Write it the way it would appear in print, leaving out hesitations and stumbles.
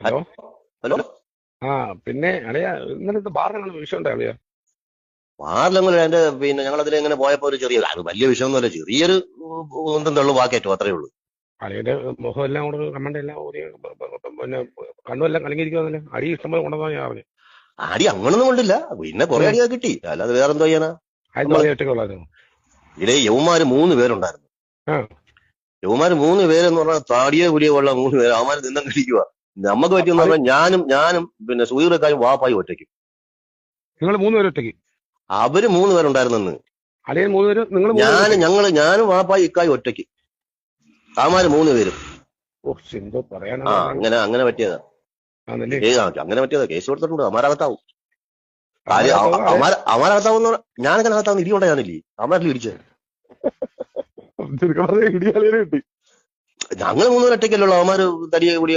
Hello. Hello. ആ പിന്നെ അളിയ ഇന്നലത്തെ ബാറിനാണ് വിഷയം ഉണ്ടായി അളിയ. വാറിലങ്ങനെ എന്റെ ഞങ്ങൾ അതിൽ എങ്ങനെ പോയപ്പോ ഒരു ചെറിയ അത് വലിയ വിഷയമൊന്നുമല്ല, ചെറിയൊരു ഒന്നും തള്ളു വാക്കേറ്റോ അത്രേ ഉള്ളൂ. അളിയുടെ മുഖം എല്ലാം കൂടെ കമ്മണ്ട എല്ലാം ഊരി പിന്നെ കണ്ണുമെല്ലാം കലങ്ങിയിരിക്കുവന്നല്ലേ. അടി ഇഷ്ടംപോലെ കൊണ്ടുവന്നാ ഞാൻ പറഞ്ഞു. അടി അങ്ങനൊന്നും കൊണ്ടില്ല, പിന്നെ കുറെ അടിയൊക്കെ കിട്ടി, അല്ലാതെ വേറെന്തോ ചെയ്യാനാ. ആയിരത്തി നമ്മള് അളിയ ഒറ്റക്കുള്ളായിരുന്നു. ഇതിലെ യവന്മാര് 3 പേരുണ്ടായിരുന്നു. ആ യവന്മാര് 3 പേരെന്ന് പറഞ്ഞാൽ താടിയെ പുലിയെ ഉള്ള 3 പേര് അവന്മാര് നിന്നും കിടിക്കുക. നമുക്ക് പറ്റിയെന്ന് അത് പറഞ്ഞാൽ ഞാനും പിന്നെ സൂര്യക്കാരും വാപ്പായും ഒറ്റയ്ക്കും. നിങ്ങൾ 3 പേര് ഒറ്റയ്ക്ക്, അവര് 3 പേരുണ്ടായിരുന്നെന്ന്. അളിയൻ 3 പേര്, നിങ്ങൾ 3 പേര് ഒറ്റയ്ക്ക്. ഞാനും വാപ്പായും ഇക്കായും ഒറ്റയ്ക്ക്, അവന്മാര് 3 പേരും. ഓ എന്തോ ആ പറയാനാണ്. അങ്ങനെ പറ്റിയതാ. ആണല്ലേ. അങ്ങനെ പറ്റിയതാ. കേസ് കൊടുത്തിട്ടുണ്ട്. അമാരകത്താവും. കാര്യം അമരത്തോക അമാരകത്താവുന്ന ഞാനൊക്കെ അകത്താവുന്ന ഇടി കൊണ്ടായിരുന്നില്ലേ അമാരിൽ ഇടിച്ചത്. ഇടിയാളിയെ കിട്ടി. ഞങ്ങൾ 3 പേര് ഒറ്റയ്ക്കല്ലോ, അവന്മാര് തടിയെ കൂടി